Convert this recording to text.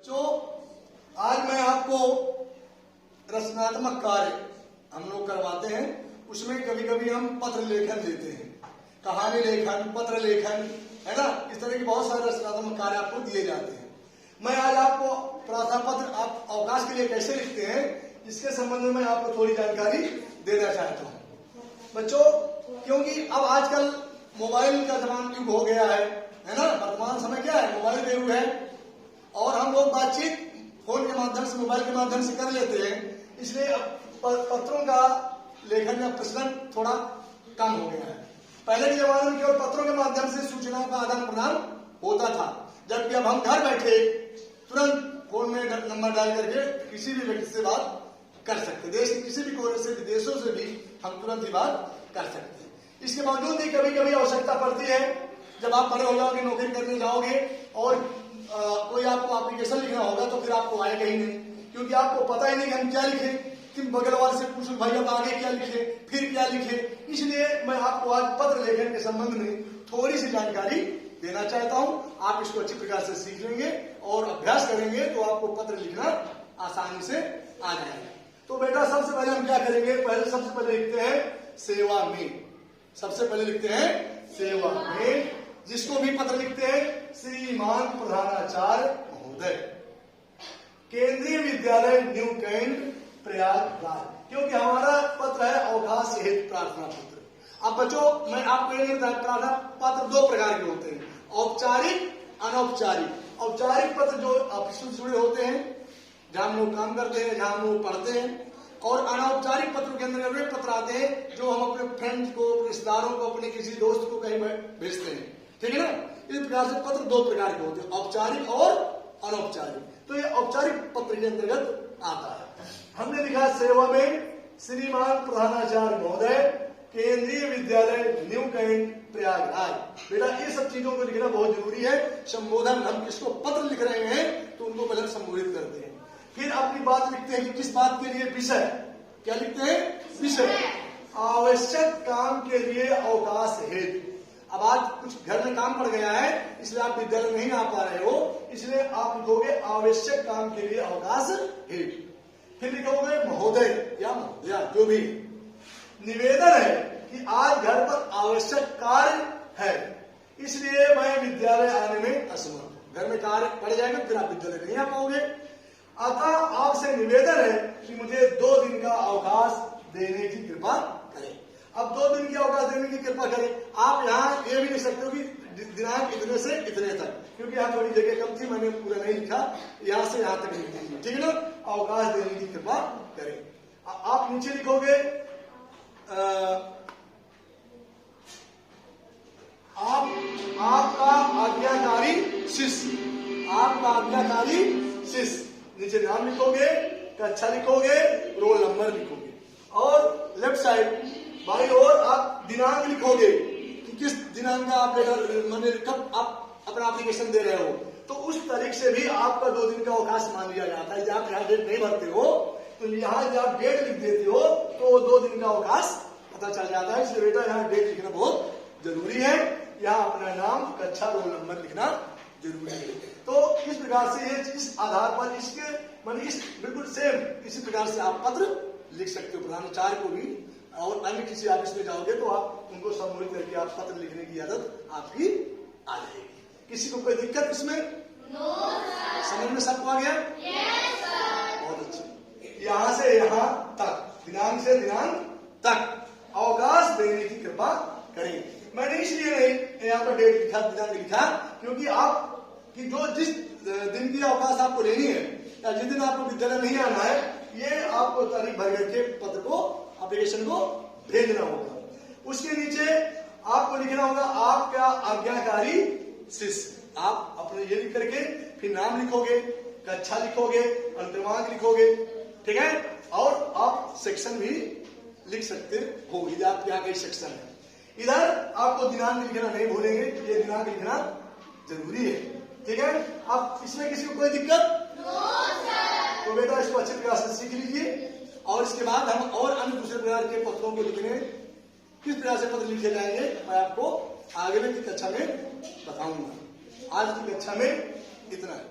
तो आज मैं आपको रचनात्मक कार्य हम लोग करवाते हैं। उसमें कभी कभी हम पत्र लेखन देते हैं, कहानी लेखन, पत्र लेखन, है ना। इस तरह के बहुत सारे रचनात्मक कार्य आपको दिए जाते हैं। मैं आज आपको प्रार्थना पत्र आप अवकाश के लिए कैसे लिखते हैं इसके संबंध में मैं आपको थोड़ी जानकारी देना चाहता हूँ बच्चों, क्योंकि अब आजकल मोबाइल का जमाना युग हो गया है ना। वर्तमान समय क्या है, मोबाइल का युग है और हम लोग बातचीत फोन के माध्यम से, मोबाइल के माध्यम से कर लेते हैं। इसलिए अब पत्रों का लेखन या प्रचलन थोड़ा कम हो गया है। पहले के जमाने में केवल पत्रों के माध्यम से सूचनाओं का आदान प्रदान होता था, जबकि अब हम घर बैठे तुरंत फोन में नंबर डाल करके किसी भी व्यक्ति से बात कर सकते हैं। देश के किसी भी कोने से, विदेशों से भी हम तुरंत ही बात कर सकते हैं। इसके बावजूद भी कभी कभी आवश्यकता पड़ती है, जब आप बड़े हो जाओगे, नौकरी करने जाओगे और कोई आपको एप्लीकेशन लिखना होगा तो फिर आपको आएगा ही नहीं, क्योंकि आपको पता ही नहीं कि हम क्या लिखें। कि बगल वाले से पूछो भाई अब आगे क्या लिखे, फिर क्या लिखे। इसलिए मैं आपको आज पत्र लेखन के संबंध में थोड़ी सी जानकारी देना चाहता हूँ। आप इसको अच्छी प्रकार से सीख लेंगे और अभ्यास करेंगे तो आपको पत्र लिखना आसानी से आ जाएगा। तो बेटा सबसे पहले हम क्या करेंगे, सबसे पहले लिखते हैं सेवा में। सबसे पहले लिखते हैं सेवा में, जिसको भी पत्र लिखते हैं श्रीमान प्रधानाचार्य महोदय, केंद्रीय विद्यालय न्यू कैंट प्रयागराज, क्योंकि हमारा पत्र है अवकाश हेतु प्रार्थना पत्र। अब बच्चों मैं आपको ये बताया, प्रार्थना पत्र दो प्रकार के होते हैं, औपचारिक, अनौपचारिक। औपचारिक पत्र जो ऑफिस से जुड़े होते हैं, जहां हम लोग काम करते हैं, जहां हम लोग पढ़ते हैं। और अनौपचारिक पत्र के अंदर वे पत्र आते हैं जो हम अपने फ्रेंड्स को, रिश्तेदारों को, अपने किसी दोस्त को कहीं भेजते हैं, ठीक है ना। इस प्रकार से पत्र दो प्रकार के होते हैं, औपचारिक और अनौपचारिक। तो ये औपचारिक पत्र के अंतर्गत आता है। हमने लिखा सेवा में श्रीमान प्रधानाचार्य महोदय, केंद्रीय विद्यालय न्यू कैंट प्रयागराज। बेटा ये सब चीजों को लिखना बहुत जरूरी है। संबोधन, हम किसको पत्र लिख रहे हैं तो उनको पहले संबोधित करते हैं, फिर अपनी बात लिखते हैं कि किस बात के लिए, विषय। क्या लिखते हैं, विषय। आवश्यक काम के लिए अवकाश हेतु। अब आज कुछ घर में काम पड़ गया है इसलिए आप विद्यालय नहीं आ पा रहे हो, इसलिए आप लिखोगे आवश्यक काम के लिए अवकाश हेतु। फिर लिखोगे महोदय या महोदया, जो भी। निवेदन है कि आज घर पर आवश्यक कार्य है, इसलिए मैं विद्यालय आने में असमर्थ हूं। घर में कार्य पड़ जाएगा फिर आप विद्यालय नहीं आ पाओगे। अतः आपसे निवेदन है कि मुझे 2 दिन का अवकाश देने की कृपा करें। अब 2 दिन की अवकाश देने की कृपा करें। आप यहाँ ये भी लिख सकते हो कि दिनांक इतने से इतने तक, क्योंकि यहाँ थोड़ी जगह कम थी, मैंने पूरा नहीं लिखा, यहाँ से यहाँ तक लिख दीजिए, ठीक है ना। अवकाश देने की कृपा करें। आप नीचे लिखोगे आपका आज्ञाकारी शिष्य, आपका आज्ञाकारी शिष्य। नीचे नाम लिखोगे, कक्षा लिखोगे, रोल नंबर लिखोगे और लेफ्ट साइड बाई ओर आप दिनांक लिखोगे कि किस दिनांक का आप कब आप अपना एप्लीकेशन दे रहे हो। तो उस तारीख से भी आपका 2 दिन का अवकाश मान लिया जाता है। जब आप यहाँ डेट नहीं भरते हो तो यहाँ जब आप डेट लिख देते हो तो 2 दिन का अवकाश पता चल जाता है। इसलिए बेटा यहाँ डेट लिखना बहुत जरूरी है। यहाँ अपना नाम, कक्षा, रोल नंबर लिखना जरूरी है। तो इस प्रकार से इस आधार पर इस बिल्कुल सेम इसी प्रकार से आप पत्र लिख सकते हो प्रधानाचार्य को भी। और अन्य किसी ऑफिस में जाओगे तो आप उनको संबोधित करके आप पत्र लिखने की आदत आपकी आ जाएगी। किसी को कोई दिक्कत इसमें? No sir. समझ में सबको आ गया? Yes sir. बहुत अच्छा। यहाँ से यहाँ तक, दिनांक से दिनांक तक अवकाश देने की कृपा करें। मैंने इसलिए नहीं यहाँ पर डेट लिखा, दिनांक लिखा, क्योंकि आप कि जो जिस दिन की अवकाश आपको लेनी है या जिस दिन आपको विद्यालय नहीं आना है, ये आपको तारीख भर करके पत्र को, एप्लीकेशन को भेजना होगा। उसके नीचे आपको लिखना होगा आपका आज्ञाकारी शिष्य। आप अपने ये लिख करके फिर नाम लिखोगे, कक्षा लिखोगे, अंतर्मांक लिखोगे, ठीक है। और आप सेक्शन भी लिख सकते हो, यदि आप यहाँ कई सेक्शन है। इधर आपको दिनांक लिखना नहीं भूलेंगे, ये दिनांक लिखना जरूरी है, ठीक है। अब इसमें किसी को कोई दिक्कत? No sir. तो बेटा इसको अच्छे प्रकार से सीख लीजिए और इसके बाद हम और अन्य दूसरे प्रकार के पत्रों को लिखने, किस प्रकार से पत्र लिखे जाएंगे, मैं आपको आगे की कक्षा में बताऊंगा। आज की कक्षा में इतना है।